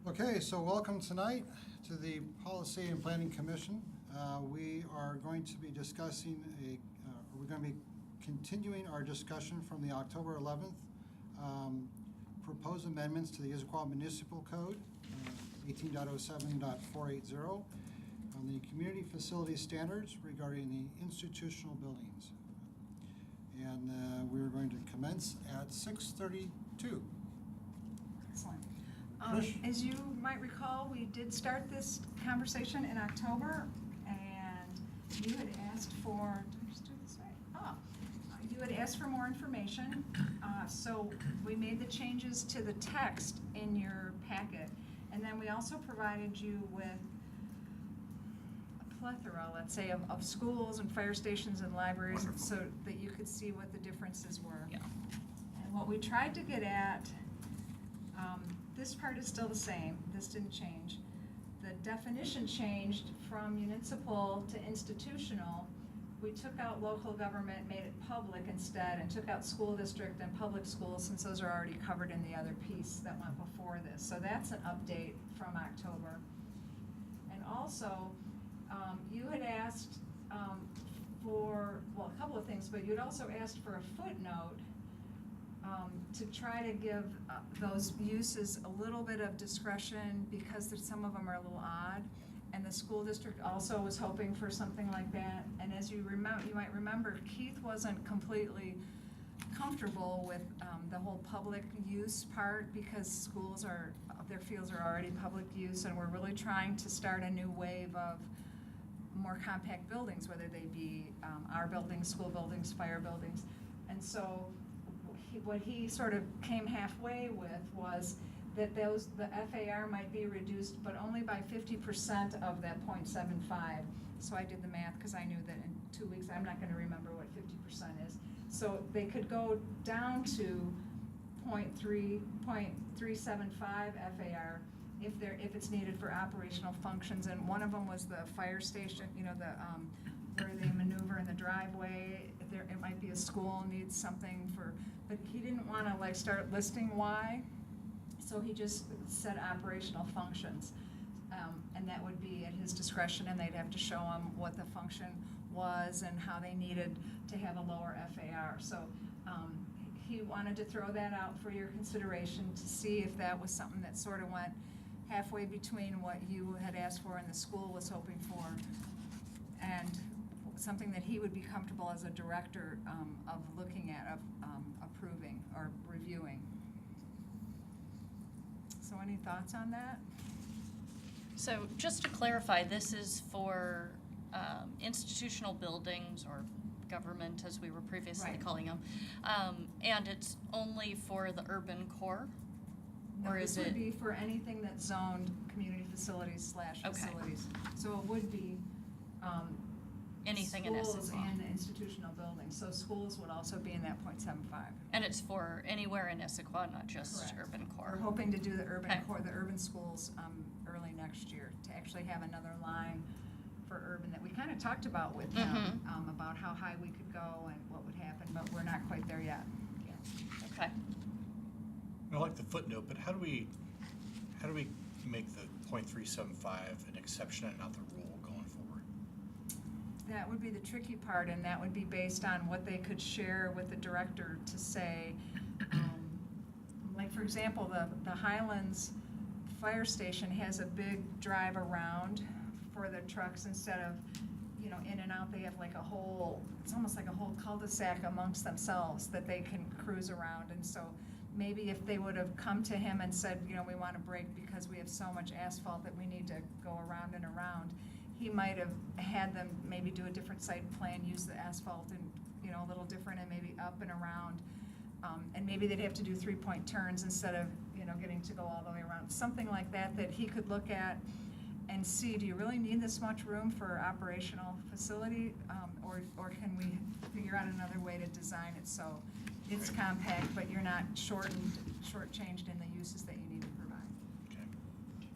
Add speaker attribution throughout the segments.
Speaker 1: Okay, so welcome tonight to the Policy and Planning Commission. We are going to be discussing we're going to be continuing our discussion from the October 11th proposed amendments to the Issaquah Municipal Code, 18.07.480, on the community facility standards regarding the institutional buildings. And we're going to commence at 6:32.
Speaker 2: Excellent.
Speaker 1: Trish?
Speaker 2: As you might recall, we did start this conversation in October, and you had asked for, did I just do it this way? You had asked for more information, so we made the changes to the text in your packet, and then we also provided you with a plethora, let's say, of schools and fire stations and libraries.
Speaker 3: Wonderful.
Speaker 2: So that you could see what the differences were.
Speaker 3: Yeah.
Speaker 2: And what we tried to get at, this part is still the same, this didn't change. The definition changed from municipal to institutional. We took out local government, made it public instead, and took out school district and public schools, since those are already covered in the other piece that went before this. So that's an update from October. And also, you had asked for, well, a couple of things, but you had also asked for a footnote to try to give those uses a little bit of discretion, because some of them are a little odd. And the school district also was hoping for something like that. And as you might remember, Keith wasn't completely comfortable with the whole public use part, because schools their fields are already public use, and we're really trying to start a new wave of more compact buildings, whether they be our buildings, school buildings, fire buildings. And so what he sort of came halfway with was that the FAR might be reduced, but only by 50% of that 0.75. So I did the math, because I knew that in 2 weeks I'm not going to remember what 50% is. So they could go down to 0.375 FAR if it's needed for operational functions. And one of them was the fire station, where they maneuver in the driveway. It might be a school needs something but he didn't want to start listing why. So he just said operational functions, and that would be at his discretion, and they'd have to show him what the function was and how they needed to have a lower FAR. So he wanted to throw that out for your consideration to see if that was something that sort of went halfway between what you had asked for and the school was hoping for, and something that he would be comfortable as a director of looking at, of approving or reviewing. So any thoughts on that?
Speaker 3: So just to clarify, this is for institutional buildings, or government as we were previously
Speaker 2: Right.
Speaker 3: calling them, and it's only for the urban core?
Speaker 2: No,
Speaker 3: Or is
Speaker 2: this would
Speaker 3: it-
Speaker 2: be for anything that's zoned community facilities /
Speaker 3: Okay.
Speaker 2: facilities. So it would be
Speaker 3: Anything in
Speaker 2: schools
Speaker 3: Issaquah?
Speaker 2: and institutional buildings. So schools would also be in that 0.75.
Speaker 3: And it's for anywhere in Issaquah, not just
Speaker 2: Correct.
Speaker 3: urban core?
Speaker 2: We're hoping to do the urban
Speaker 3: Okay.
Speaker 2: core, the urban schools early next year, to actually have another line for urban that we kind of talked about with them, about how high we could go and what would happen, but we're not quite there yet.
Speaker 3: Okay.
Speaker 4: I like the footnote, but how do we make the 0.375 an exception and not the rule going forward?
Speaker 2: That would be the tricky part, and that would be based on what they could share with the director to say, like, for example, the Highlands Fire Station has a big drive around for the trucks. Instead of, in and out, they have it's almost like a whole cul-de-sac amongst themselves that they can cruise around. And so maybe if they would have come to him and said, we want to break because we have so much asphalt that we need to go around and around, he might have had them maybe do a different site plan, use the asphalt and, a little different, and maybe up and around. And maybe they'd have to do 3-point turns instead of, getting to go all the way around. Something like that he could look at and see, do you really need this much room for operational facility? Or can we figure out another way to design it so it's compact, but you're not shortchanged in the uses that you need to provide?
Speaker 4: Okay.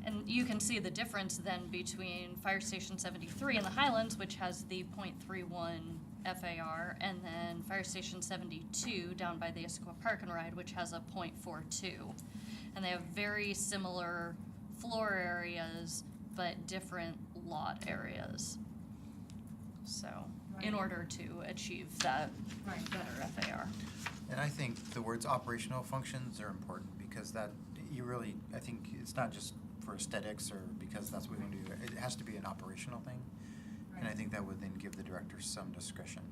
Speaker 3: And you can see the difference then between Fire Station 73 in the Highlands, which has the 0.31 FAR, and then Fire Station 72 down by the Issaquah Park and Ride, which has a 0.42. And they have very similar floor areas, but different lot areas. So, in
Speaker 2: Right.
Speaker 3: order to achieve that
Speaker 2: Right.
Speaker 3: better FAR.
Speaker 5: And I think the words operational functions are important because that, you really, I think it's not just for aesthetics or because that's what we want to do. It has to be an operational thing. And I
Speaker 2: Right.
Speaker 5: think that would then give the director some discretion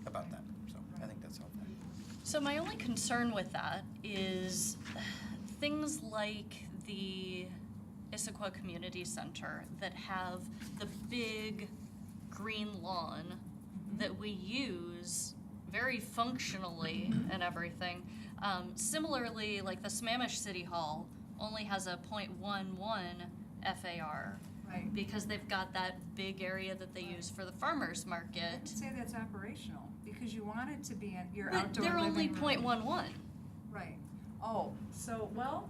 Speaker 5: about that. So I think that's helpful.
Speaker 3: So my only concern with that is things like the Issaquah Community Center that have the big green lawn that we use very functionally and everything. Similarly, like the Sammamish City Hall only has a .11 FAR
Speaker 2: Right.
Speaker 3: because they've got that big area that they use for the farmers
Speaker 2: I
Speaker 3: market.
Speaker 2: would say that's operational, because you want it to be in your
Speaker 3: But
Speaker 2: outdoor
Speaker 3: they're only
Speaker 2: living room.
Speaker 3: .11.
Speaker 2: Right. Oh, so, well,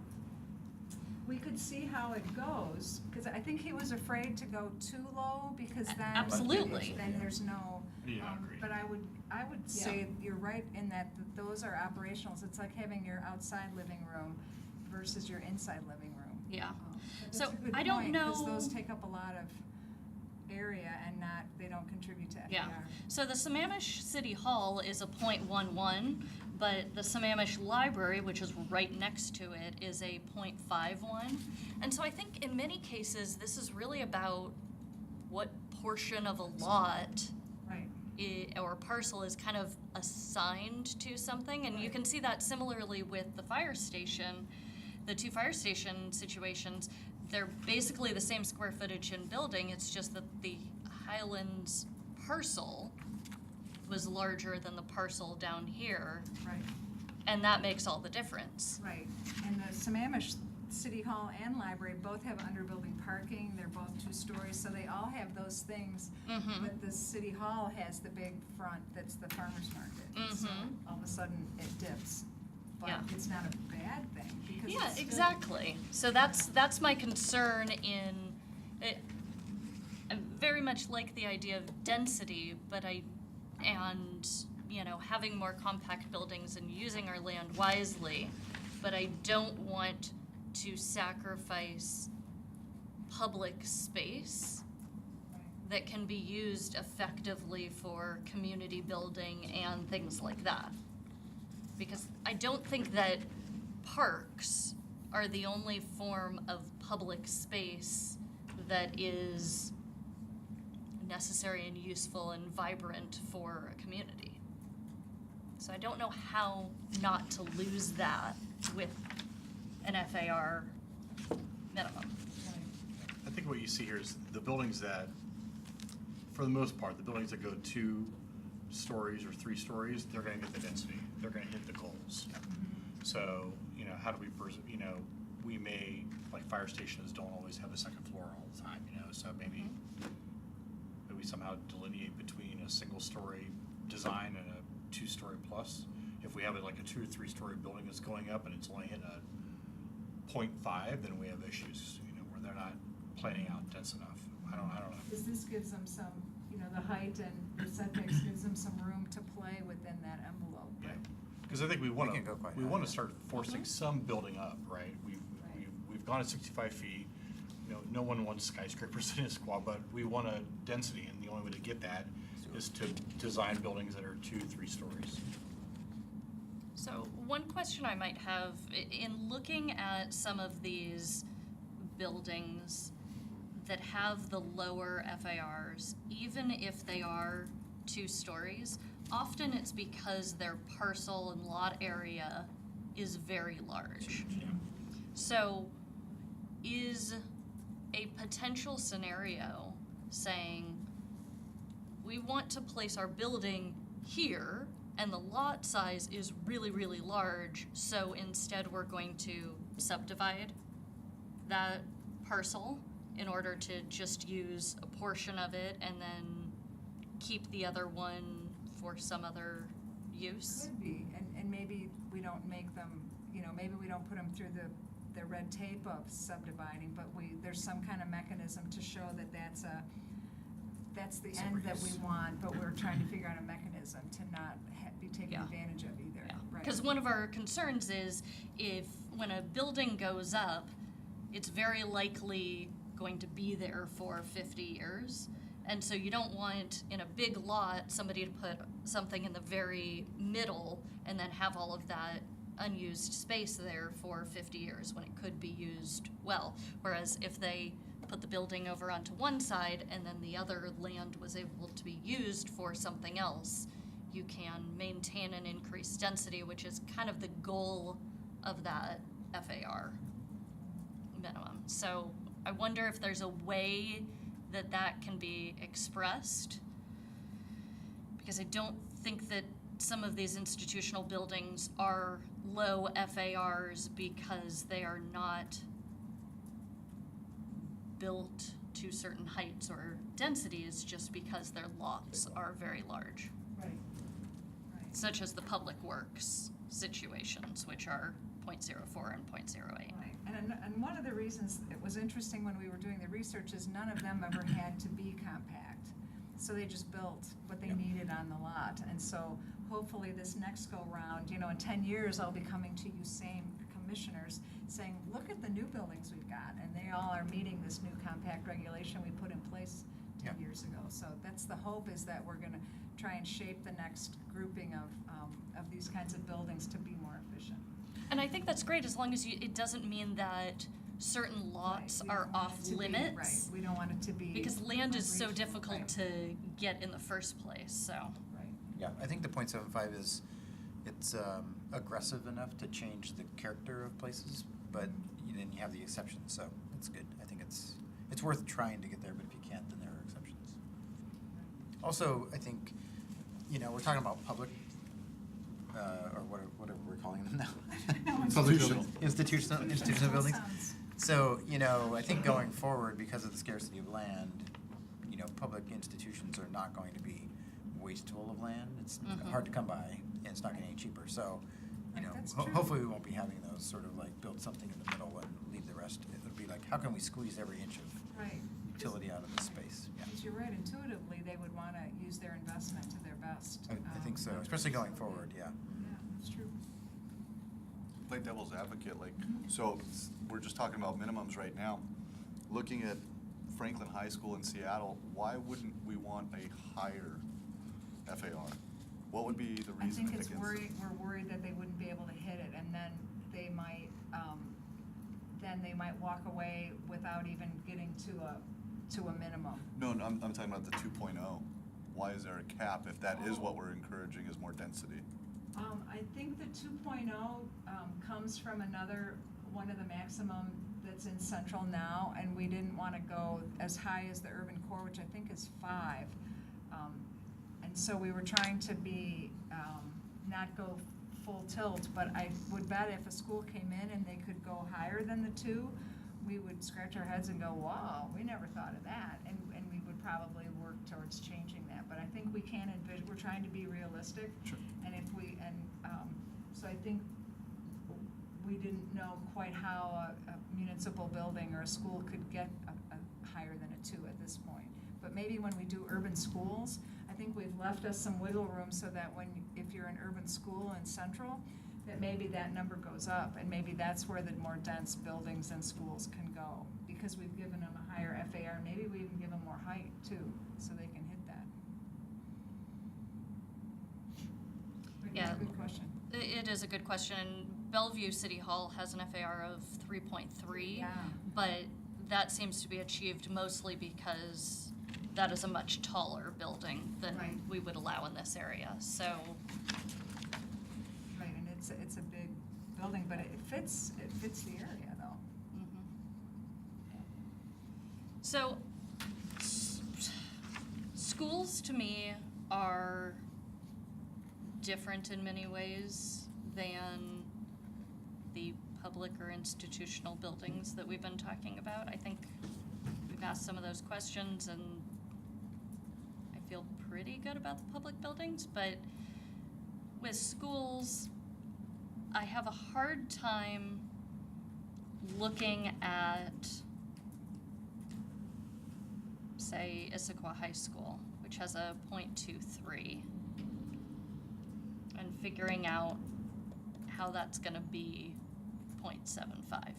Speaker 2: we could see how it goes, because I think he was afraid to go too low, because then.
Speaker 3: Absolutely.
Speaker 2: Then there's no.
Speaker 4: Yeah, I agree.
Speaker 2: But I would say you're right in that those are operationals. It's like having your outside living room versus your inside living room.
Speaker 3: Yeah.
Speaker 2: But
Speaker 3: So,
Speaker 2: that's a good
Speaker 3: I don't
Speaker 2: point, 'cause
Speaker 3: know-
Speaker 2: those take up a lot of area and they don't contribute to FAR.
Speaker 3: Yeah. So the Sammamish City Hall is a .11, but the Sammamish Library, which is right next to it, is a .51. And so I think in many cases, this is really about what portion of a lot
Speaker 2: Right.
Speaker 3: or parcel is kind of assigned to something. And you
Speaker 2: Right.
Speaker 3: can see that similarly with the fire station, the two fire station situations. They're basically the same square footage in building, it's just that the Highlands parcel was larger than the parcel down here,
Speaker 2: Right.
Speaker 3: and that makes all the difference.
Speaker 2: Right, and the Sammamish City Hall and Library both have underbuilding parking, they're both 2 stories, so they all have those things.
Speaker 3: Mhm.
Speaker 2: But the City Hall has the big front that's the farmer's market, so
Speaker 3: Mhm.
Speaker 2: all of a sudden it dips. But
Speaker 3: Yeah.
Speaker 2: it's not a bad thing, because
Speaker 3: Yeah,
Speaker 2: it's still-
Speaker 3: exactly. So that's my concern in it. I very much like the idea of density, but having more compact buildings and using our land wisely, but I don't want to sacrifice public space
Speaker 2: Right.
Speaker 3: that can be used effectively for community building and things like that. Because I don't think that parks are the only form of public space that is necessary and useful and vibrant for a community. So I don't know how not to lose that with an FAR minimum.
Speaker 2: Right.
Speaker 4: I think what you see here is the buildings that, for the most part, the buildings that go 2 stories or 3 stories, they're gonna get the density, they're gonna hit the goals. So, how do we, we may, like fire stations don't always have a second floor all the time, so maybe somehow delineate between a single story design and a 2-story plus. If we have like a 2 or 3 story building that's going up and it's only hitting a .5, then we have issues, where they're not planning out dense enough. I don't know.
Speaker 2: Because this gives them some, the height and the setbacks gives them some room to play within that envelope.
Speaker 4: Yeah, because I think we want
Speaker 5: We can go quite
Speaker 4: to, we
Speaker 5: high,
Speaker 4: want to
Speaker 5: yeah.
Speaker 4: start forcing some building up, right? We've gone to 65 feet, no one wants skyscrapers in Issaquah, but we want a density, and the only way to get that is to design buildings that are 2, 3 stories.
Speaker 3: So one question I might have, in looking at some of these buildings that have the lower FARs, even if they are 2 stories, often it's because their parcel and lot area is very large.
Speaker 4: Yeah.
Speaker 3: So is a potential scenario saying, we want to place our building here and the lot size is really, really large, so instead we're going to subdivide that parcel in order to just use a portion of it and then keep the other one for some other use?
Speaker 2: Could be, and maybe we don't make them, maybe we don't put them through the red tape of subdividing, but there's some kind of mechanism to show that that's the end that we want, but we're trying to figure out a mechanism to not be taken
Speaker 3: Yeah.
Speaker 2: advantage of either.
Speaker 3: Yeah,
Speaker 2: Right.
Speaker 3: because one of our concerns is when a building goes up, it's very likely going to be there for 50 years. And so you don't want, in a big lot, somebody to put something in the very middle and then have all of that unused space there for 50 years when it could be used well. Whereas if they put the building over onto one side and then the other land was able to be used for something else, you can maintain an increased density, which is kind of the goal of that FAR minimum. So I wonder if there's a way that that can be expressed, because I don't think that some of these institutional buildings are low FARs because they are not built to certain heights or densities, just because their lots are very large,
Speaker 2: Right.
Speaker 3: such as the public works situations, which are 0.04 and 0.08.
Speaker 2: Right, and one of the reasons it was interesting when we were doing the research is none of them ever had to be compact. So they just built what they needed on the lot. And so hopefully this next go round, in 10 years, I'll be coming to you same commissioners saying, look at the new buildings we've got. And they all are meeting this new compact regulation we put in place 10 years ago. So that's the hope, is that we're gonna try and shape the next grouping of these kinds of buildings to be more efficient.
Speaker 3: And I think that's great, as long as it doesn't mean that certain lots
Speaker 2: Right, we
Speaker 3: are
Speaker 2: don't want
Speaker 3: off
Speaker 2: it to be-
Speaker 3: limits.
Speaker 2: Right, we don't want it to be.
Speaker 3: Because land is so
Speaker 2: unreachable,
Speaker 3: difficult
Speaker 2: right.
Speaker 3: to get in the first place, so.
Speaker 2: Right.
Speaker 5: Yeah, I think the 0.75 is, it's aggressive enough to change the character of places, but then you have the exceptions, so it's good. I think it's worth trying to get there, but if you can't, then there are exceptions. Also, I think, we're talking about public, or whatever we're calling them now.
Speaker 1: Institutional.
Speaker 5: Institutional buildings.
Speaker 2: Sounds-
Speaker 5: So, I think going forward, because of the scarcity of land, public institutions are not going to be wasteful of land. It's
Speaker 3: Mhm.
Speaker 5: hard to come by, and it's not getting any cheaper. So,
Speaker 2: Right, that's true.
Speaker 5: hopefully we won't be having those sort of like build something in the middle and leave the rest. It'll be like, how can we squeeze every inch of
Speaker 2: Right.
Speaker 5: utility out of this space? Yeah.
Speaker 2: Because you're right, intuitively, they would want to use their investment to their best.
Speaker 5: I think so, especially going forward, yeah.
Speaker 2: Yeah, that's true.
Speaker 6: Play devil's advocate, so we're just talking about minimums right now. Looking at Franklin High School in Seattle, why wouldn't we want a higher FAR? What would be the
Speaker 2: I
Speaker 6: reason
Speaker 2: think
Speaker 6: against it?
Speaker 2: we're worried that they wouldn't be able to hit it, and then they might walk away without even getting to a minimum.
Speaker 6: No, I'm talking about the 2.0. Why is there a cap if that is what we're encouraging, is more density?
Speaker 2: I think the 2.0 comes from one of the maximum that's in Central now, and we didn't want to go as high as the urban core, which I think is 5. And so we were trying to be, not go full tilt, but I would bet if a school came in and they could go higher than the 2, we would scratch our heads and go, wow, we never thought of that, and we would probably work towards changing that. But I think we can envision, we're trying to be realistic.
Speaker 6: Sure.
Speaker 2: And so I think we didn't know quite how a municipal building or a school could get a higher than a 2 at this point. But maybe when we do urban schools, I think we've left us some wiggle room so that if you're an urban school in Central, that maybe that number goes up, and maybe that's where the more dense buildings and schools can go, because we've given them a higher FAR. Maybe we even give them more height too, so they can hit that. But
Speaker 3: Yeah.
Speaker 2: Good question.
Speaker 3: It is a good question. Bellevue City Hall has an FAR of 3.3.
Speaker 2: Yeah.
Speaker 3: But that seems to be achieved mostly because that is a much taller building than
Speaker 2: Right.
Speaker 3: we would allow in this area, so.
Speaker 2: Right, and it's a big building, but it fits the area though.
Speaker 3: So, schools to me are different in many ways than the public or institutional buildings that we've been talking about. I think we've asked some of those questions and I feel pretty good about the public buildings, but with schools, I have a hard time looking at, say, Issaquah High School, which has a 0.23, and figuring out how that's gonna be 0.75.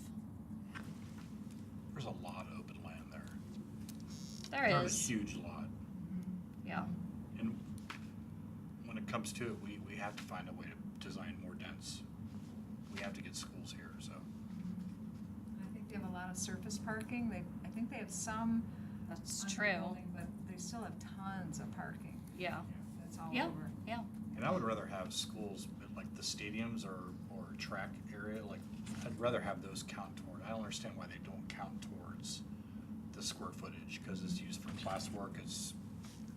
Speaker 4: There's a lot of open land there.
Speaker 3: There
Speaker 4: There's
Speaker 3: is,
Speaker 4: a huge lot.
Speaker 3: yeah.
Speaker 4: And when it comes to it, we have to find a way to design more dense. We have to get schools here, so.
Speaker 2: I think they have a lot of surface parking. I think they have some.
Speaker 3: That's
Speaker 2: on the
Speaker 3: true.
Speaker 2: building, but they still have tons of parking.
Speaker 3: Yeah,
Speaker 2: That's all
Speaker 3: yeah,
Speaker 2: over.
Speaker 3: yeah.
Speaker 4: And I would rather have schools, at, like the stadiums or track area, like, I'd rather have those count toward. I don't understand why they don't count towards the square footage, because it's used for classwork, it's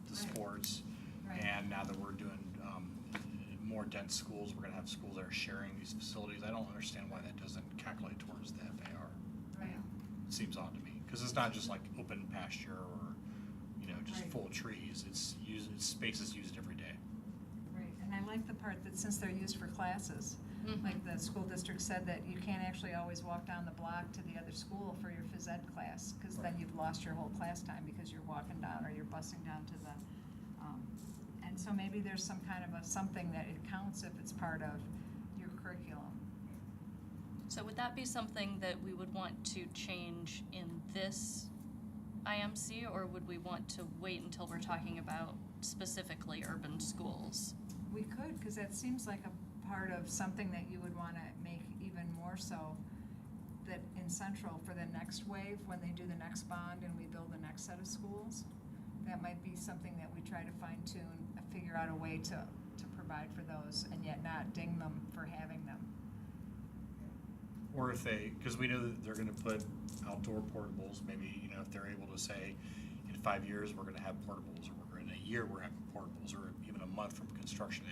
Speaker 4: the
Speaker 2: Right.
Speaker 4: sports.
Speaker 2: Right.
Speaker 4: And now that we're doing more dense schools, we're gonna have schools that are sharing these facilities. I don't understand why that doesn't calculate towards the FAR.
Speaker 2: Right.
Speaker 4: It seems odd to me, because it's not just like open pasture or, just
Speaker 2: Right.
Speaker 4: full of trees. It's space is used every day.
Speaker 2: Right, and I like the part that since they're used for classes,
Speaker 3: Mhm.
Speaker 2: like the school district said that you can't actually always walk down the block to the other school for your phys ed class, because then
Speaker 4: Right.
Speaker 2: you've lost your whole class time because you're walking down or you're busing down to the, and so maybe there's some kind of something that it counts if it's part of your curriculum.
Speaker 3: So would that be something that we would want to change in this IMC, or would we want to wait until we're talking about specifically urban schools?
Speaker 2: We could, because that seems like a part of something that you would want to make even more so, that in Central for the next wave, when they do the next bond and we build the next set of schools, that might be something that we try to fine tune, figure out a way to provide for those and yet not ding them for having them.
Speaker 4: Or if because we know that they're gonna put outdoor portables, maybe, if they're able to say, in 5 years, we're gonna have portables, or in a year, we're having portables, or even a month from construction,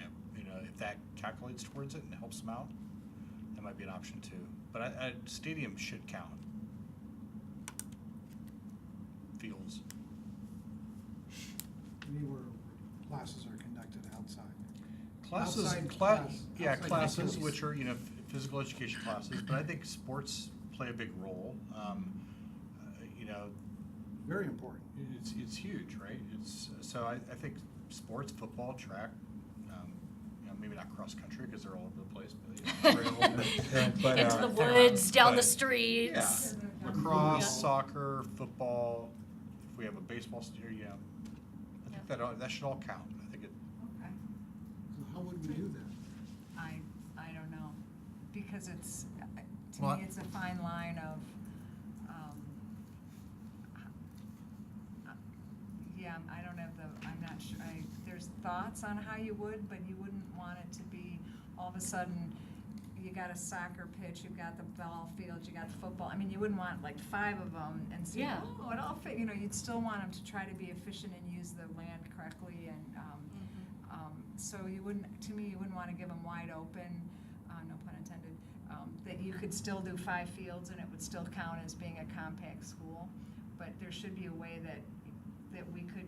Speaker 4: if that calculates towards it and helps them out, that might be an option too. But stadiums should count. Fields.
Speaker 1: Where classes are conducted outside.
Speaker 4: Classes,
Speaker 1: Outside
Speaker 4: yeah,
Speaker 1: outside
Speaker 4: classes,
Speaker 1: facilities.
Speaker 4: which are, physical education classes, but I think sports play a big role.
Speaker 1: Very important.
Speaker 4: It's huge, right? So I think sports, football, track, maybe not cross country because they're all over the place, but
Speaker 3: Into the woods, down the streets.
Speaker 4: Yeah, lacrosse,
Speaker 3: Yeah.
Speaker 4: soccer, football. If we have a baseball stadium, I think
Speaker 3: Yeah.
Speaker 4: that should all count. I think it.
Speaker 2: Okay.
Speaker 1: So how would we do that?
Speaker 2: I don't know, because it's, to
Speaker 5: Well,
Speaker 2: me, it's a fine line of, yeah, I don't have I'm not sure, there's thoughts on how you would, but you wouldn't want it to be, all of a sudden, you got a soccer pitch, you've got the ball field, you got the football, I mean, you wouldn't want like 5 of them and say,
Speaker 3: Yeah.
Speaker 2: oh, it all fit, you'd still want them to try to be efficient and use the land correctly, and, so you wouldn't, to me, you wouldn't want to give them wide open, no pun intended, that you could still do 5 fields and it would still count as being a compact school, but there should be a way that we could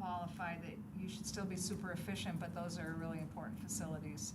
Speaker 2: qualify that you should still be super efficient, but those are really important facilities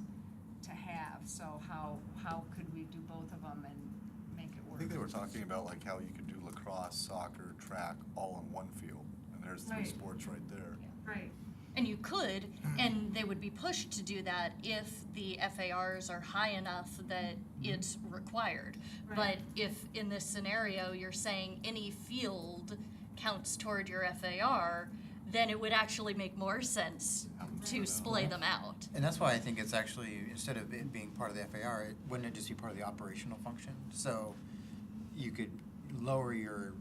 Speaker 2: to have, so how could we do both of them and make it
Speaker 6: I
Speaker 2: work?
Speaker 6: think they were talking about like how you could do lacrosse, soccer, track, all in one field, and there's 3
Speaker 2: Right.
Speaker 6: sports right there.
Speaker 2: Right.
Speaker 3: And you could, and they would be pushed to do that if the FARs are high enough that it's required. But
Speaker 2: Right.
Speaker 3: if in this scenario, you're saying any field counts toward your FAR, then it would actually make more sense to splay them out.
Speaker 5: And that's why I think it's actually, instead of it being part of the FAR, wouldn't it just be part of the operational function? So you could lower your,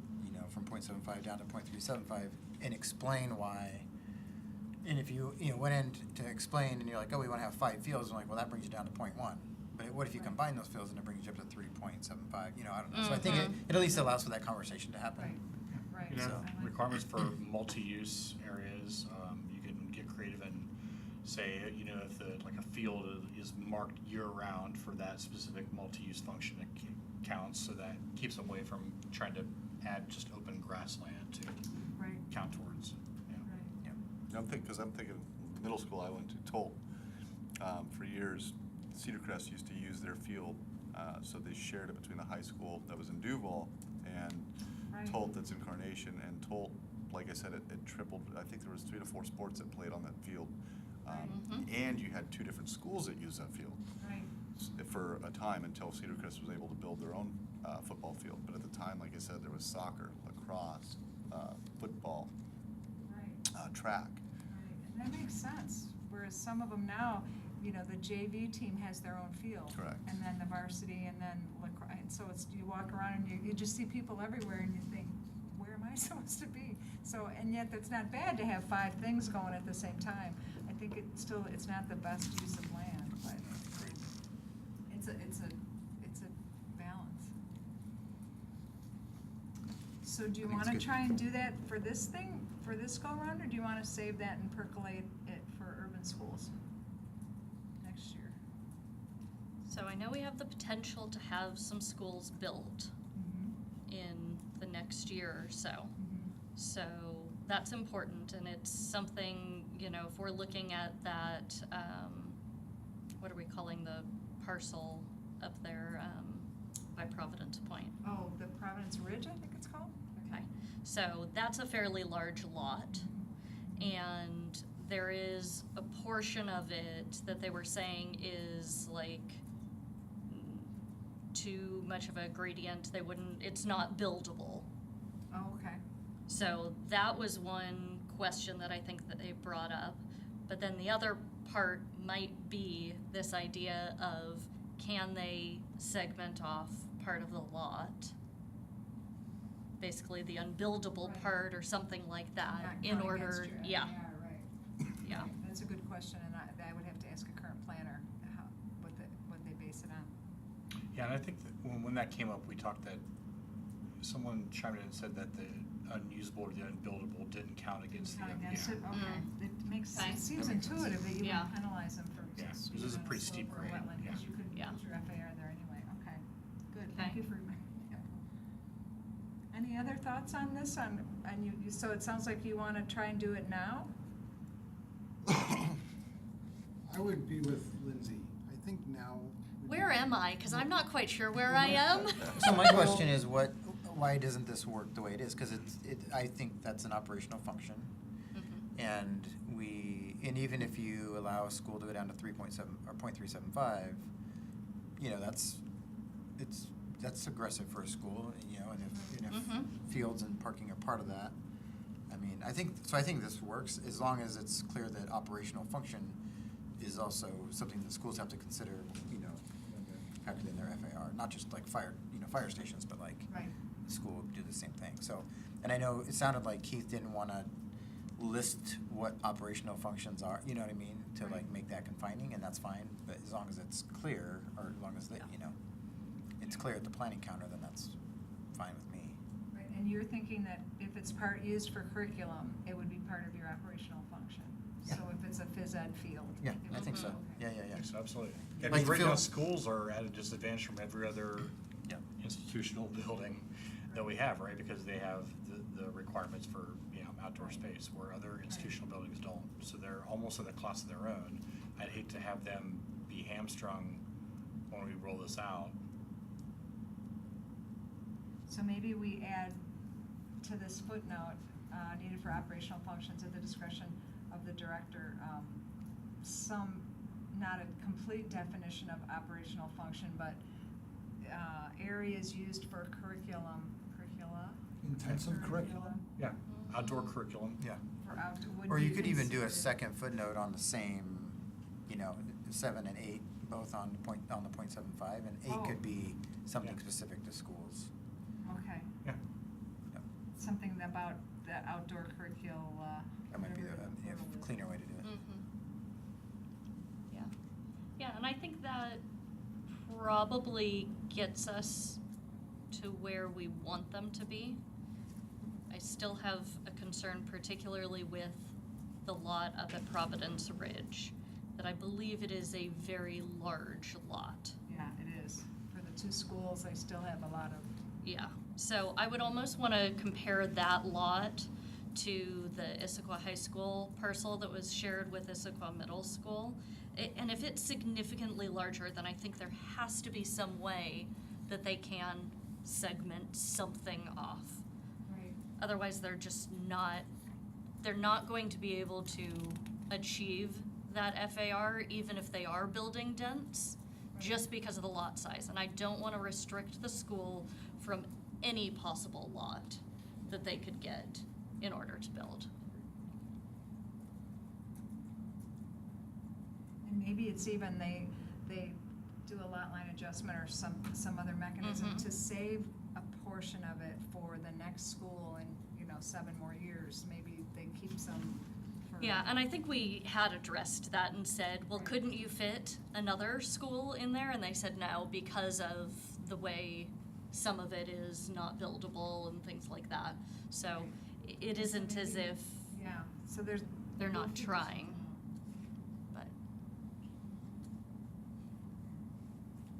Speaker 5: from 0.75 down to 0.375 and explain why. And if you, went in to explain and you're like, oh, we want to have 5 fields, I'm like, well, that brings you down to 0.1. But what if you
Speaker 2: Right.
Speaker 5: combine those fields and it brings you up to 3.75? I don't know. So I think
Speaker 3: Mhm.
Speaker 5: it at least allows for that conversation to happen.
Speaker 2: Right, right.
Speaker 4: You know,
Speaker 5: So-
Speaker 2: I like
Speaker 4: requirements for multi-use areas, you can get creative and say, if like a field is marked year-round for that specific multi-use function, it counts, so that keeps them away from trying to add just open grassland to
Speaker 2: Right,
Speaker 4: count towards. Yeah.
Speaker 2: right.
Speaker 6: I'm thinking middle school I went to, Tolt, for years, Cedar Crest used to use their field, so they shared it between the high school that was in Duval and
Speaker 2: Right.
Speaker 6: Tolt that's in Carnation, and Tolt, like I said, it tripled. I think there was 3 to 4 sports that played on that field.
Speaker 3: Mhm.
Speaker 6: And you had 2 different schools that used that field
Speaker 2: Right.
Speaker 6: for a time until Cedar Crest was able to build their own football field, but at the time, like I said, there was soccer, lacrosse, football,
Speaker 2: Right.
Speaker 6: track.
Speaker 2: Right, and that makes sense, whereas some of them now, you know, the JV team has their own field.
Speaker 6: Correct.
Speaker 2: And then the varsity, and then lacrosse, and so it's, you walk around and you just see people everywhere and you think, where am I supposed to be? So, and yet that's not bad to have 5 things going at the same time. I think it's not the best use of land, but it's a balance. So do you
Speaker 5: I think it's
Speaker 2: wanna
Speaker 5: good.
Speaker 2: try and do that for this thing, for this go-round, or do you wanna save that and percolate it for urban schools next year?
Speaker 3: So I know we have the potential to have some schools built in the next year or so. So that's important, and it's something, you know, if we're looking at that, what are we calling the parcel up there, by Providence Point?
Speaker 2: Oh, the Providence Ridge, I think it's called?
Speaker 3: Okay, so that's a fairly large lot, and there is a portion of it that they were saying is like too much of a gradient, it's not buildable.
Speaker 2: Oh, okay.
Speaker 3: So that was one question that I think that they brought up. But then the other part might be this idea of, can they segment off part of the lot? Basically the unbuildable
Speaker 2: Right.
Speaker 3: part or something like that
Speaker 2: Not
Speaker 3: in
Speaker 2: going
Speaker 3: order,
Speaker 2: against you.
Speaker 3: yeah,
Speaker 2: right.
Speaker 3: yeah.
Speaker 2: Okay, that's a good question, and I would have to ask a current planner what they base it on.
Speaker 4: Yeah, and I think that when that came up, we talked that someone chimed in and said that the unusable or the unbuildable didn't count against the,
Speaker 2: Not against it,
Speaker 4: yeah.
Speaker 2: okay. It makes,
Speaker 3: Okay.
Speaker 2: it seems
Speaker 4: That makes sense.
Speaker 2: intuitive that you
Speaker 3: Yeah.
Speaker 2: would penalize them for
Speaker 4: Yeah,
Speaker 2: just
Speaker 4: 'cause this is a
Speaker 2: using
Speaker 4: pretty
Speaker 2: slope
Speaker 4: steep
Speaker 2: or
Speaker 4: grade,
Speaker 2: wetland, because
Speaker 4: yeah.
Speaker 2: you could
Speaker 3: Yeah.
Speaker 2: put your FAR there anyway, okay. Good, thank
Speaker 3: Okay.
Speaker 2: you for reminding me. Yep. Any other thoughts on this, and you, so it sounds like you wanna try and do it now?
Speaker 1: I would be with Lindsay. I think now. would be-
Speaker 3: Where am I? Because I'm not quite sure where I am.
Speaker 5: So my question is, why doesn't this work the way it is? Because I think that's an operational function.
Speaker 3: Mhm.
Speaker 5: And even if you allow a school to go down to 3.7 or 0.375, you know, that's aggressive for a school, you know, and if
Speaker 3: Mhm.
Speaker 5: fields and parking are part of that. I mean, I think this works as long as it's clear that operational function is also something that schools have to consider, you know, when they're calculating their FAR, not just like fire stations, but like
Speaker 2: Right.
Speaker 5: the school would do the same thing. So, and I know it sounded like Keith didn't want to list what operational functions are, you know what I mean, to like make that confining, and that's fine. But as long as it's clear, or as long as that, you know, it's clear at the planning counter, then that's fine with me.
Speaker 2: Right, and you're thinking that if it's used for curriculum, it would be part of your operational function?
Speaker 5: Yeah.
Speaker 2: So if it's a phys ed field?
Speaker 5: Yeah,
Speaker 2: it
Speaker 5: I
Speaker 2: would
Speaker 5: think
Speaker 2: be,
Speaker 5: so.
Speaker 2: okay.
Speaker 5: Yeah.
Speaker 4: Yes, absolutely. Yeah,
Speaker 5: Like
Speaker 4: because right now,
Speaker 5: Phil-
Speaker 4: schools are at a disadvantage from every other
Speaker 5: Yeah.
Speaker 4: institutional building that we have, right? Because they have the requirements for, you know, outdoor space, where other institutional buildings don't. So they're almost in a class of their own. I'd hate to have them be hamstrung when we roll this out.
Speaker 2: So maybe we add to this footnote, needed for operational functions at the discretion of the director, not a complete definition of operational function, but areas used for curricula?
Speaker 1: Intensive curriculum.
Speaker 4: Yeah, outdoor curriculum.
Speaker 5: Yeah.
Speaker 2: For would
Speaker 5: Or
Speaker 2: be
Speaker 5: you could even do a
Speaker 2: considered-
Speaker 5: second footnote on the same, you know, 7 and 8, both on the 0.75, and 8
Speaker 2: Oh.
Speaker 5: could be something
Speaker 4: Yeah.
Speaker 5: specific to schools.
Speaker 2: Okay,
Speaker 4: Yeah.
Speaker 5: Yep.
Speaker 2: something about the outdoor curricula.
Speaker 5: That might be
Speaker 2: whatever
Speaker 5: a
Speaker 2: word is.
Speaker 5: cleaner way to do it.
Speaker 3: Yeah. Yeah, and I think that probably gets us to where we want them to be. I still have a concern particularly with the lot up at Providence Ridge, that I believe it is a very large lot.
Speaker 2: Yeah, it is. For the 2 schools, they still have a lot of.
Speaker 3: Yeah, so I would almost want to compare that lot to the Issaquah High School parcel that was shared with Issaquah Middle School. And if it's significantly larger, then I think there has to be some way that they can segment something off.
Speaker 2: Right.
Speaker 3: Otherwise, they're not going to be able to achieve that FAR, even if they are building dense. just because of the lot size. And I don't want to restrict the school from any possible lot that they could get in order to build.
Speaker 2: And maybe it's even they do a lot line adjustment or some other mechanism
Speaker 3: Mhm.
Speaker 2: to save a portion of it for the next school in, 7 more years. Maybe they keep some for.
Speaker 3: Yeah, and I think we had addressed that and said, well,
Speaker 2: Right.
Speaker 3: couldn't you fit another school in there? And they said no, because of the way some of it is not buildable and things like that. So it isn't as
Speaker 2: maybe-
Speaker 3: if
Speaker 2: Yeah, so
Speaker 3: they're not trying, but.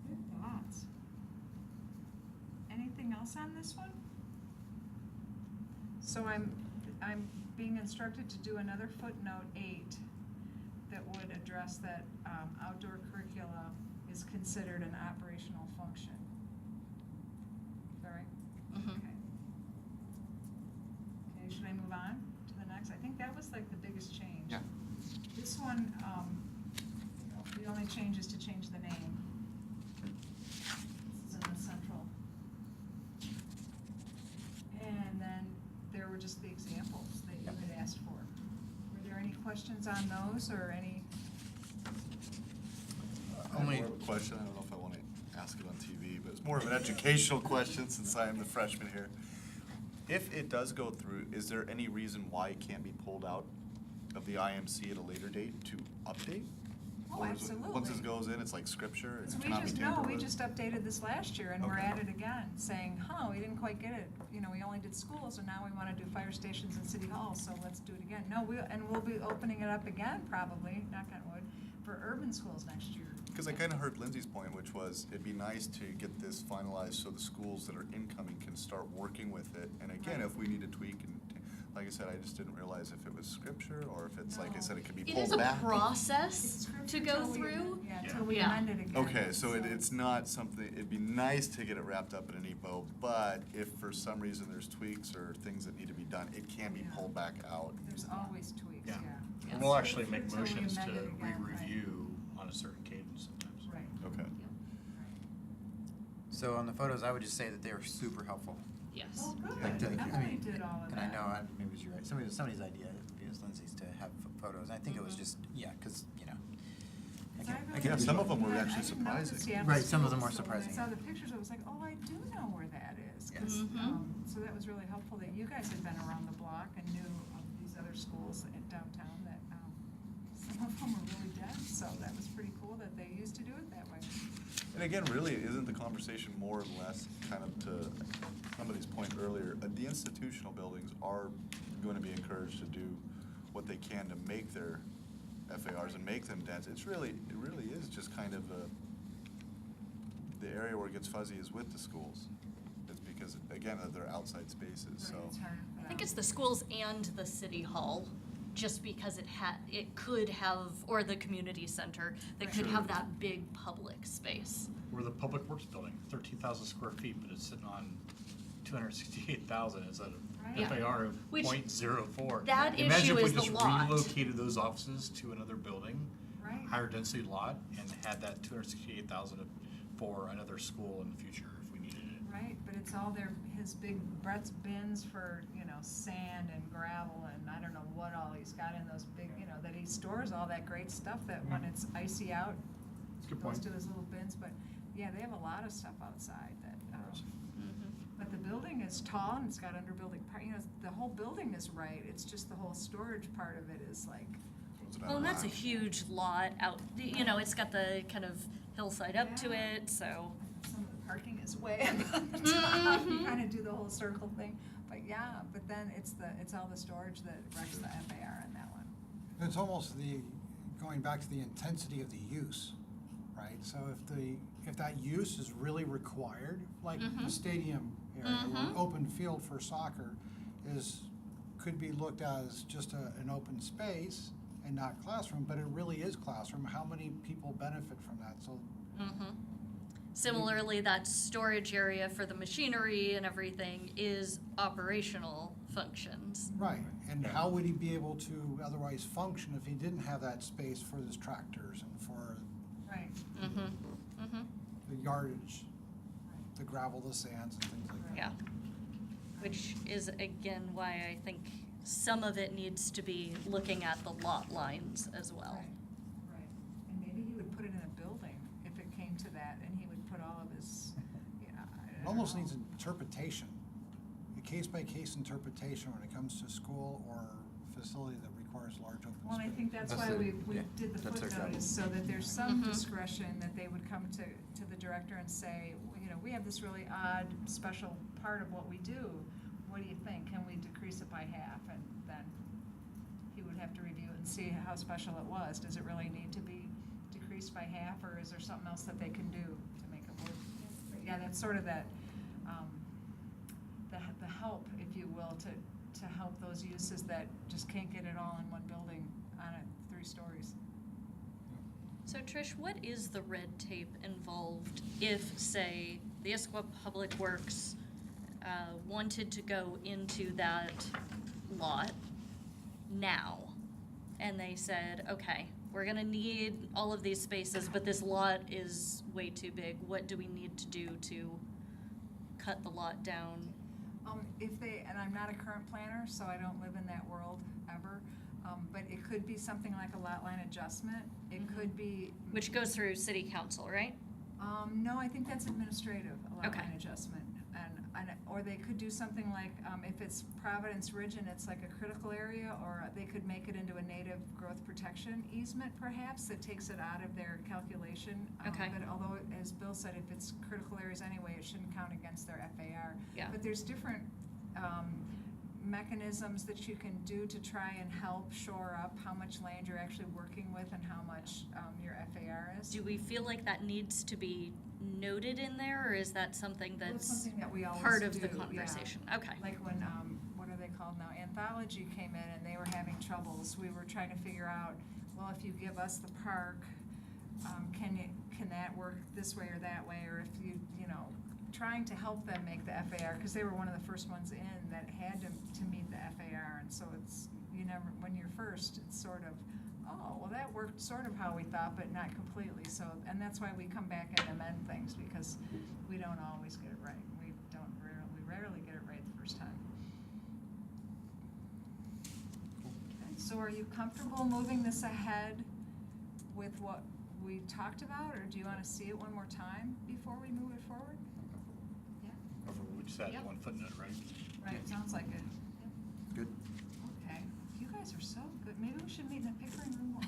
Speaker 2: Good thoughts. Anything else on this one? So I'm being instructed to do another footnote 8 that would address that outdoor curricula is considered an operational function. Is that right?
Speaker 3: Mhm.
Speaker 2: Okay. Okay, should I move on to the next? I think that was like the biggest change.
Speaker 6: Yeah.
Speaker 2: This one, the only change is to change the name. This is in the central. And then there were just the examples that you had asked for. Were there any questions on those or any?
Speaker 6: I have
Speaker 5: Only-
Speaker 6: more of a question, I don't know if I want to ask it on TV, but it's more of an educational question since I am the freshman here. If it does go through, is there any reason why it can't be pulled out of the IMC at a later date to update?
Speaker 2: Oh,
Speaker 6: Or is it- Once
Speaker 2: absolutely.
Speaker 6: this goes in, it's like scripture, it
Speaker 2: Because we
Speaker 6: cannot be
Speaker 2: just,
Speaker 6: tampered
Speaker 2: we
Speaker 6: with?
Speaker 2: just updated this last year and we're
Speaker 6: Okay.
Speaker 2: at it again, saying, we didn't quite get it. We only did schools and now we want to do fire stations and city hall, so let's do it again. No, we'll be opening it up again probably, knock on wood, for urban schools next year.
Speaker 6: Because I kind of heard Lindsay's point, which was it'd be nice to get this finalized so the schools that are incoming can start working with it. And again,
Speaker 2: Right.
Speaker 6: if we need to tweak, and like I said, I just didn't realize if it was scripture or if it's, like I said, it could be
Speaker 3: It
Speaker 6: pulled
Speaker 3: is a
Speaker 6: back.
Speaker 2: It's
Speaker 3: process
Speaker 2: scripture
Speaker 3: to go
Speaker 2: till we-
Speaker 3: through.
Speaker 2: Yeah,
Speaker 4: Yeah.
Speaker 2: till we
Speaker 3: Yeah.
Speaker 2: amend it again.
Speaker 6: Okay, so it's not something, it'd be nice to get it wrapped up in a neat bow, but if for some reason there's tweaks or things that need to be done, it can be
Speaker 2: Yeah.
Speaker 6: pulled back out.
Speaker 2: There's always tweaks, yeah.
Speaker 3: Yes.
Speaker 4: And we'll actually make
Speaker 2: Until we
Speaker 4: motions to
Speaker 2: amend it again, right.
Speaker 4: re-review on a certain cadence sometimes.
Speaker 2: Right.
Speaker 6: Okay.
Speaker 5: So on the photos, I would just say that they were super helpful.
Speaker 3: Yes.
Speaker 2: Oh, good.
Speaker 5: Like to-
Speaker 2: Emily did all of
Speaker 5: And I
Speaker 2: that.
Speaker 5: know, maybe it was your, somebody's idea, maybe it was Lindsay's, to have photos. I think it was
Speaker 3: Mhm.
Speaker 5: just, because, I
Speaker 2: So I
Speaker 5: can- I
Speaker 2: really
Speaker 5: can
Speaker 6: Yeah,
Speaker 5: do
Speaker 6: some
Speaker 5: that.
Speaker 6: of them were
Speaker 2: Yeah,
Speaker 6: actually
Speaker 2: I didn't know the
Speaker 6: surprising.
Speaker 2: Seattle
Speaker 5: Right, some of them
Speaker 2: schools,
Speaker 5: were
Speaker 2: so when
Speaker 5: surprising.
Speaker 2: I saw the pictures, I was like, oh, I do know where that is. 'Cause,
Speaker 3: Mhm.
Speaker 2: so that was really helpful that you guys had been around the block and knew of these other schools in downtown that, some of them were really dense, so that was pretty cool that they used to do it that way.
Speaker 6: And again, really, isn't the conversation more or less kind of to somebody's point earlier, the institutional buildings are going to be encouraged to do what they can to make their FARs and make them dense. It really is just kind of the area where it gets fuzzy is with the schools. It's because, again, of their outside spaces, so.
Speaker 2: Right, it's hard for
Speaker 3: I think
Speaker 2: them.
Speaker 3: it's the schools and the city hall, just because it could have, or the community center, that could
Speaker 6: Sure.
Speaker 3: have that big public space.
Speaker 4: We're the Public Works Building, 13,000 square feet, but it's sitting on 268,000. It's at
Speaker 2: Right.
Speaker 4: a FAR of
Speaker 3: Which-
Speaker 4: .04.
Speaker 3: that issue
Speaker 4: Imagine
Speaker 3: is
Speaker 4: if
Speaker 3: the
Speaker 4: we just
Speaker 3: lot.
Speaker 4: relocated those offices to another building,
Speaker 2: Right.
Speaker 4: higher density lot, and had that 268,000 for another school in the future if we needed it.
Speaker 2: Right, but it's all his big Brett's bins for, sand and gravel and I don't know what all he's got in those big, that he stores all that great stuff that when it's icy out,
Speaker 4: That's a good
Speaker 2: goes
Speaker 4: point.
Speaker 2: to those little bins, but yeah, they have a lot of stuff outside that, but the building is tall and it's got underbuilding part, the whole building is right, it's just the whole storage part of it is like,
Speaker 6: Goes
Speaker 3: Well, and that's a
Speaker 6: down.
Speaker 3: huge lot out, it's got the kind of hillside up to
Speaker 2: Yeah.
Speaker 3: it, so.
Speaker 2: some of the parking is way up on the top, you
Speaker 3: Mhm.
Speaker 2: kinda do the whole circle thing, but yeah, but then it's all the storage that wrecks the FAR in that one.
Speaker 1: It's almost going back to the intensity of the use, right? So if that use is really required, like the
Speaker 3: Mhm.
Speaker 1: stadium area or
Speaker 3: Mhm.
Speaker 1: open field for soccer could be looked at as just an open space and not classroom, but it really is classroom. How many people benefit from that? So
Speaker 3: Mhm. Similarly, that storage area for the machinery and everything is operational functions.
Speaker 1: right, and how would he be able to otherwise function if he didn't have that space for his tractors and for
Speaker 2: Right.
Speaker 3: Mm-hmm.
Speaker 1: yardage, the gravel, the sands, and things like that.
Speaker 3: Yeah. Which is, again, why I think some of it needs to be looking at the lot lines as well.
Speaker 2: Right, right. And maybe he would put it in a building if it came to that, and he would put all of his,
Speaker 1: It almost needs interpretation, a case-by-case interpretation when it comes to school or facility that requires large open space.
Speaker 2: Well, and I think that's
Speaker 5: That's
Speaker 2: why
Speaker 5: the-
Speaker 2: we
Speaker 5: yeah,
Speaker 2: did the
Speaker 5: that's our
Speaker 2: footnote,
Speaker 5: job.
Speaker 2: is so that there's some
Speaker 3: Mhm.
Speaker 2: discretion that they would come to the director and say, we have this really odd, special part of what we do. What do you think? Can we decrease it by half? And then he would have to review it and see how special it was. Does it really need to be decreased by half, or is there something else that they can do to make it work? But yeah, that's sort of that, the help, if you will, to help those uses that just can't get it all in one building on 3 stories.
Speaker 3: So Trish, what is the red tape involved if, say, the Issaquah Public Works wanted to go into that lot now, and they said, okay, we're gonna need all of these spaces, but this lot is way too big. What do we need to do to cut the lot down?
Speaker 2: If they, and I'm not a current planner, so I don't live in that world ever, but it could be something like a lot line adjustment. It could be.
Speaker 3: Which goes through city council, right?
Speaker 2: No, I think that's administrative, a lot
Speaker 3: Okay.
Speaker 2: line adjustment. Or they could do something like, if it's Providence Ridge and it's like a critical area, or they could make it into a native growth protection easement perhaps, that takes it out of their calculation.
Speaker 3: Okay.
Speaker 2: But although, as Bill said, if it's critical areas anyway, it shouldn't count against their FAR.
Speaker 3: Yeah.
Speaker 2: But there's different mechanisms that you can do to try and help shore up how much land you're actually working with and how much your FAR is.
Speaker 3: Do we feel like that needs to be noted in there, or is that something
Speaker 2: Well, it's
Speaker 3: that's
Speaker 2: something that we always
Speaker 3: part of the
Speaker 2: do, yeah.
Speaker 3: conversation? Okay.
Speaker 2: Like when, what are they called now, Anthology came in and they were having troubles, we were trying to figure out, well, if you give us the park, can that work this way or that way, or if you trying to help them make the FAR, because they were one of the first ones in that had to meet the FAR, and so it's, when you're first, it's sort of, oh, well, that worked sort of how we thought, but not completely, so, and that's why we come back and amend things, because we don't always get it right. We rarely get it right the first time. Okay, so are you comfortable moving this ahead with what we talked about, or do you want to see it one more time before we move it forward? Yeah,
Speaker 4: Or we just add
Speaker 2: Yep.
Speaker 4: one footnote, right?
Speaker 2: right, sounds like it.
Speaker 5: Good.
Speaker 2: Okay, you guys are so good. Maybe we should meet in the Pickering room more.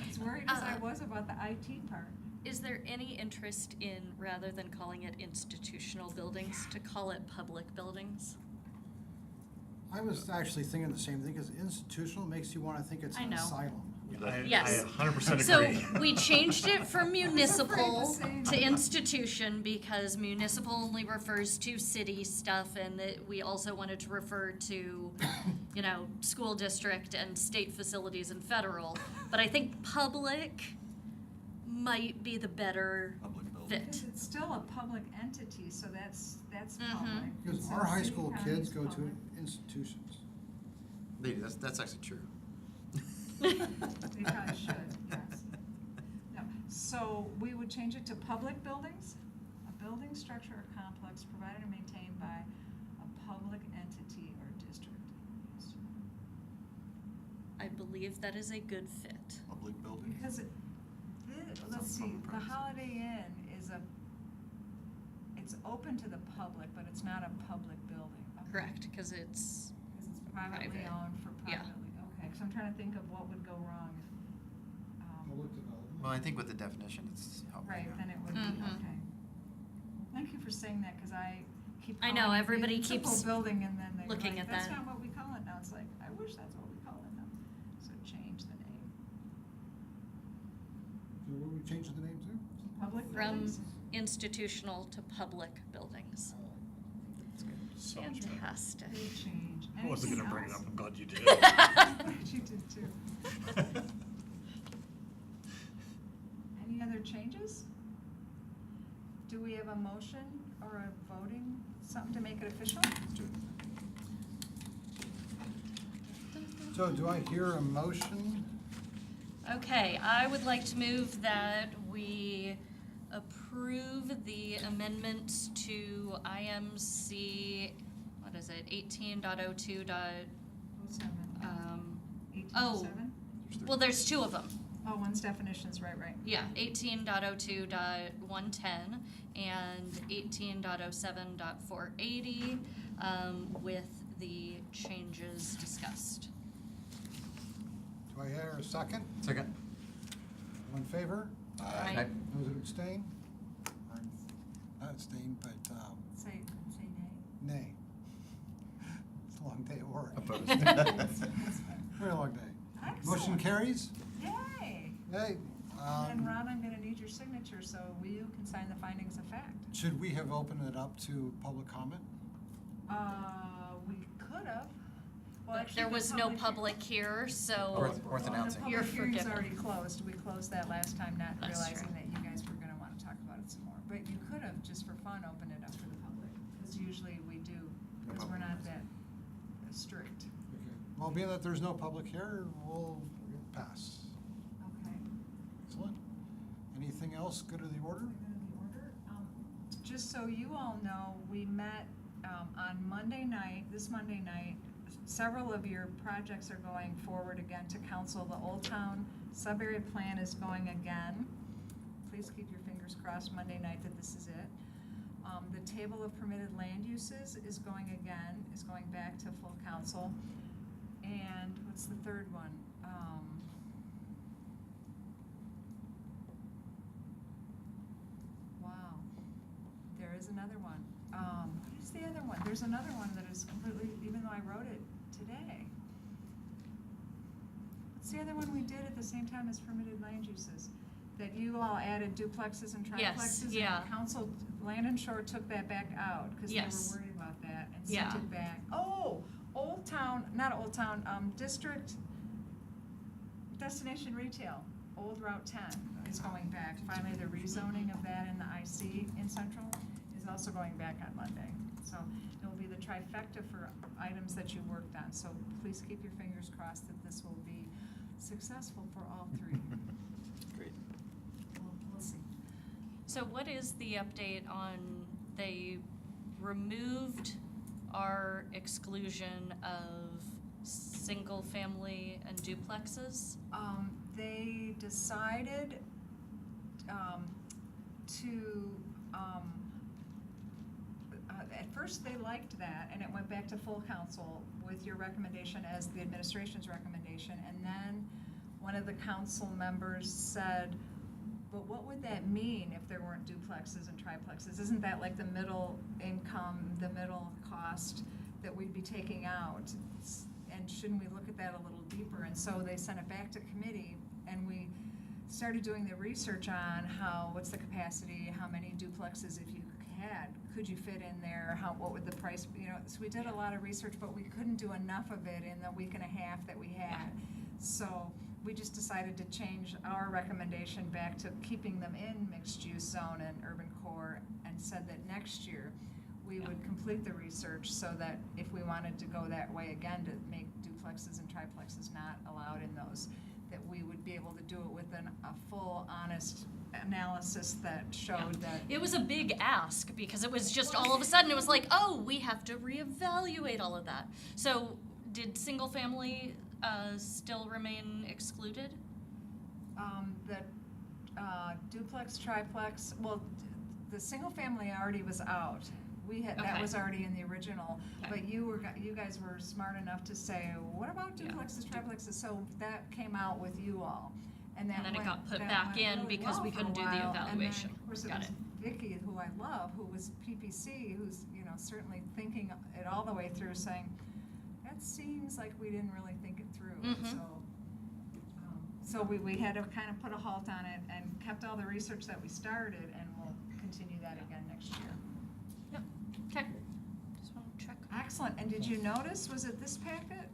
Speaker 2: As worried as I was about the IT part.
Speaker 3: Is there any interest in, rather than calling it institutional buildings, to call it public buildings?
Speaker 1: I was actually thinking the same thing, because institutional makes you want to think it's
Speaker 3: I
Speaker 1: an
Speaker 3: know.
Speaker 1: asylum.
Speaker 3: Yes.
Speaker 4: I 100%
Speaker 3: So
Speaker 4: agree.
Speaker 3: we changed it from municipal
Speaker 2: say
Speaker 3: to
Speaker 2: that.
Speaker 3: institution because municipal only refers to city stuff, and that we also wanted to refer to, school district and state facilities and federal. But I think public might be the better
Speaker 6: Public building.
Speaker 3: fit.
Speaker 2: Because it's still a public entity, so that's
Speaker 3: Mhm.
Speaker 2: public.
Speaker 1: Because
Speaker 2: So
Speaker 1: our high
Speaker 2: city
Speaker 1: school
Speaker 2: county
Speaker 1: kids
Speaker 2: is
Speaker 1: go to
Speaker 2: public.
Speaker 1: institutions.
Speaker 5: They do, that's actually true.
Speaker 2: They probably should, yes. No, so we would change it to public buildings, a building, structure, or complex provided and maintained by a public entity or district.
Speaker 3: I believe that is a good fit.
Speaker 6: Public building.
Speaker 2: Because let's
Speaker 6: It's
Speaker 2: see,
Speaker 6: on public
Speaker 2: the
Speaker 6: premises.
Speaker 2: Holiday Inn it's open to the public, but it's not a public building. Okay.
Speaker 3: Correct, because it's,
Speaker 2: Because it's privately
Speaker 3: Private.
Speaker 2: owned for
Speaker 3: Yeah.
Speaker 2: privately, okay, because I'm trying to think of what would go wrong if,
Speaker 1: Public development.
Speaker 5: Well, I think with the definition, it's helpful.
Speaker 2: right, then it would be,
Speaker 3: Mhm.
Speaker 2: okay. Thank you for saying that, because I keep
Speaker 3: I know,
Speaker 2: calling it
Speaker 3: everybody
Speaker 2: municipal
Speaker 3: keeps
Speaker 2: building, and then they're
Speaker 3: looking
Speaker 2: like,
Speaker 3: at
Speaker 2: that's
Speaker 3: that.
Speaker 2: not what we call it now, it's like, I wish that's what we call it now, so change the name.
Speaker 1: So what are we changing the name to?
Speaker 2: Public
Speaker 3: from
Speaker 2: buildings?
Speaker 3: institutional to public buildings.
Speaker 5: That's good.
Speaker 4: So much better.
Speaker 3: Fantastic.
Speaker 2: Big change.
Speaker 4: I wasn't
Speaker 2: Anything
Speaker 4: gonna bring it
Speaker 2: else?
Speaker 4: up, I'm glad you did.
Speaker 2: You did too. Any other changes? Do we have a motion or a voting, something to make it official?
Speaker 5: Let's do it.
Speaker 1: So do I hear a motion?
Speaker 3: Okay, I would like to move that we approve approve the amendments to IMC, what is it, 18.02. Oh,
Speaker 2: 1807?
Speaker 3: well, there's two of them.
Speaker 2: Oh, one's definitions, right.
Speaker 3: Yeah, 18.02.110 and 18.07.480, with the changes discussed.
Speaker 1: Do I hear a second?
Speaker 5: Second.
Speaker 1: All in favor?
Speaker 3: Aye.
Speaker 1: Those that abstain? Or not abstain, but
Speaker 2: Say nay.
Speaker 1: nay. It's a long day at work.
Speaker 5: Opposed.
Speaker 1: Very long day. Motion
Speaker 2: Excellent.
Speaker 1: carries?
Speaker 2: Yay!
Speaker 1: Hey,
Speaker 2: And then Ron, I'm gonna need your signature, so you can sign the findings of fact.
Speaker 1: should we have opened it up to public comment?
Speaker 2: We could have. Well,
Speaker 3: But
Speaker 2: actually,
Speaker 3: there
Speaker 2: the
Speaker 3: was no public here, so.
Speaker 5: Worth announcing.
Speaker 2: The
Speaker 3: You're
Speaker 2: public hearing's
Speaker 3: forgiven.
Speaker 2: already closed. We closed that last time, not
Speaker 3: That's
Speaker 2: realizing
Speaker 3: true.
Speaker 2: that you guys were gonna wanna talk about it some more. But you could have, just for fun, opened it up for the public, because usually we do, because we're not that strict.
Speaker 1: Okay. Well, being that there's no public here, we'll pass.
Speaker 2: Okay.
Speaker 1: Excellent. Anything else good of the order?
Speaker 2: Just so you all know, we met on Monday night, this Monday night. Several of your projects are going forward again to council. The Old Town sub-area plan is going again. Please keep your fingers crossed Monday night that this is it. The table of permitted land uses is going again, is going back to full council. And what's the third one? Wow, there is another one. What is the other one? There's another one that is completely, even though I wrote it today. What's the other one we did at the same time as permitted land uses? That you all added duplexes and triplexes?
Speaker 3: Yes, yeah.
Speaker 2: And council, Land and Shore took that back out, because they
Speaker 3: Yes.
Speaker 2: were worried about that, and
Speaker 3: Yeah.
Speaker 2: sent it back. Oh, Old Town, not Old Town, District, Destination Retail, Old Route 10 is going back. Finally, the rezoning of that in the IC in Central is also going back on Monday. So it will be the trifecta for items that you worked on. So please keep your fingers crossed that this will be successful for all three.
Speaker 5: Great.
Speaker 2: We'll see.
Speaker 3: So what is the update on, they removed our exclusion of single-family and duplexes?
Speaker 2: They decided to, at first they liked that, and it went back to full council with your recommendation as the administration's recommendation, and then one of the council members said, but what would that mean if there weren't duplexes and triplexes? Isn't that like the middle income, the middle cost that we'd be taking out? And shouldn't we look at that a little deeper? And so they sent it back to committee, and we started doing the research on what's the capacity, how many duplexes if you had, could you fit in there, what would the price be, so we did a lot of research, but we couldn't do enough of it in the week and a half that we had. So we just decided to change our recommendation back to keeping them in mixed use zone and urban core, and said that next year we would complete the research so that if we wanted to go that way again to make duplexes and triplexes not allowed in those, that we would be able to do it with a full, honest analysis that showed that.
Speaker 3: It was a big ask, because it was just all of a sudden, it was like, oh, we have to reevaluate all of that. So did single-family still remain excluded?
Speaker 2: The duplex, triplex, well, the single family already was out. We had, that
Speaker 3: Okay.
Speaker 2: was already in the original,
Speaker 3: Okay.
Speaker 2: but you guys were smart enough to say, what about
Speaker 3: Yeah.
Speaker 2: duplexes, triplexes? So that came out with you all. And
Speaker 3: And then it
Speaker 2: went-
Speaker 3: got put
Speaker 2: that
Speaker 3: back
Speaker 2: went
Speaker 3: in
Speaker 2: really
Speaker 3: because
Speaker 2: well
Speaker 3: we
Speaker 2: for
Speaker 3: couldn't
Speaker 2: a
Speaker 3: do the
Speaker 2: while.
Speaker 3: evaluation.
Speaker 2: And then, of course, it
Speaker 3: Got
Speaker 2: was
Speaker 3: it.
Speaker 2: Vicky, who I love, who was PPC, who's, certainly thinking it all the way through, saying, that seems like we didn't really think it through.
Speaker 3: Mhm.
Speaker 2: So we had to kind of put a halt on it and kept all the research that we started, and we'll continue that again next year.
Speaker 3: Yep, okay. Just want to check.
Speaker 2: Excellent, and did you notice, was it this packet?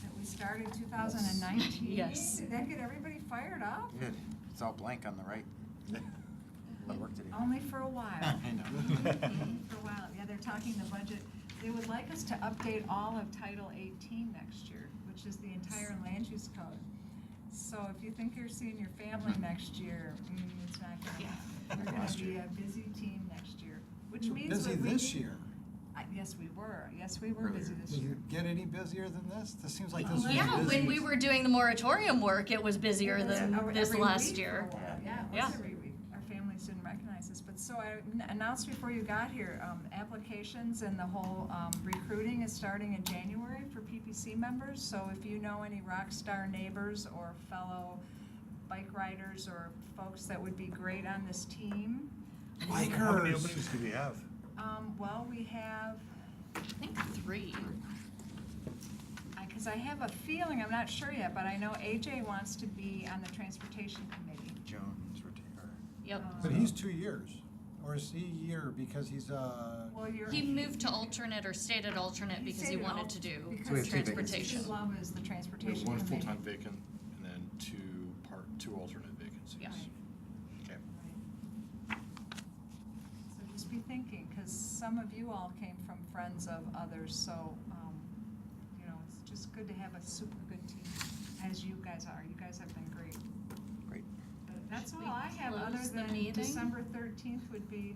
Speaker 2: That we started 2019?
Speaker 3: Yes.
Speaker 2: Did that get everybody fired up?
Speaker 5: Good. It's all blank on the right. A lot of work to do.
Speaker 2: Only for a while.
Speaker 5: I know.
Speaker 2: For a while, yeah, they're talking the budget. They would like us to update all of Title 18 next year, which is the entire land use code. So if you think you're seeing your family next year, it's not
Speaker 3: Yeah.
Speaker 2: gonna, you're gonna
Speaker 6: Last
Speaker 2: be
Speaker 6: year.
Speaker 2: a busy team next year, which
Speaker 1: We were
Speaker 2: means.
Speaker 1: busy
Speaker 2: what we
Speaker 1: this
Speaker 2: need-
Speaker 1: year.
Speaker 2: Yes, we were. Yes, we were busy
Speaker 5: Earlier.
Speaker 2: this
Speaker 1: Does
Speaker 2: year.
Speaker 1: it get any busier than this? This seems like this is the
Speaker 3: Yeah, when we
Speaker 1: busiest.
Speaker 3: were doing the moratorium work, it was busier
Speaker 2: It was
Speaker 3: than
Speaker 2: every
Speaker 3: this
Speaker 2: week
Speaker 3: last
Speaker 2: for
Speaker 3: year.
Speaker 2: a while. Yeah, it
Speaker 3: Yeah.
Speaker 2: was every week. Our families didn't recognize us, but so I announced before you got here, applications and the whole recruiting is starting in January for PPC members. So if you know any rock star neighbors or fellow bike riders or folks that would be great on this team,
Speaker 4: How many
Speaker 1: Bikers.
Speaker 4: openings do we have?
Speaker 2: well, we have,
Speaker 3: I think 3.
Speaker 2: because I have a feeling, I'm not sure yet, but I know AJ wants to be on the transportation committee.
Speaker 5: Jones retired.
Speaker 3: Yep.
Speaker 1: But he's 2 years, or is he a year because he's,
Speaker 2: Well, you're.
Speaker 3: He moved to alternate or stayed at alternate because he
Speaker 2: stayed at
Speaker 3: wanted to do
Speaker 2: because
Speaker 5: So we have 2
Speaker 3: transportation.
Speaker 2: His love is the
Speaker 4: We have
Speaker 2: transportation
Speaker 4: one
Speaker 2: committee.
Speaker 4: full-time vacant and then two alternate vacancies.
Speaker 3: Yeah.
Speaker 4: Okay.
Speaker 2: So just be thinking, because some of you all came from friends of others, so, it's just good to have a super good team, as you guys are. You guys have been great.
Speaker 5: Great.
Speaker 2: But that's
Speaker 3: Should
Speaker 2: all
Speaker 3: we
Speaker 2: I have, other
Speaker 3: close the
Speaker 2: than
Speaker 3: meeting?
Speaker 2: December 13th would be,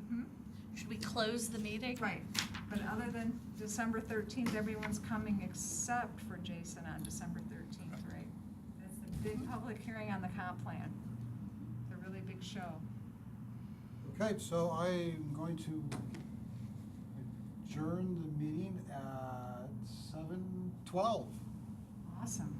Speaker 3: Should we close the meeting?
Speaker 2: Right, but other than December 13th, everyone's coming except for Jason on December 13th, right? That's the big public hearing on the comp plan. It's a really big show.
Speaker 1: okay, so I'm going to adjourn the meeting at 7:12.
Speaker 2: Awesome.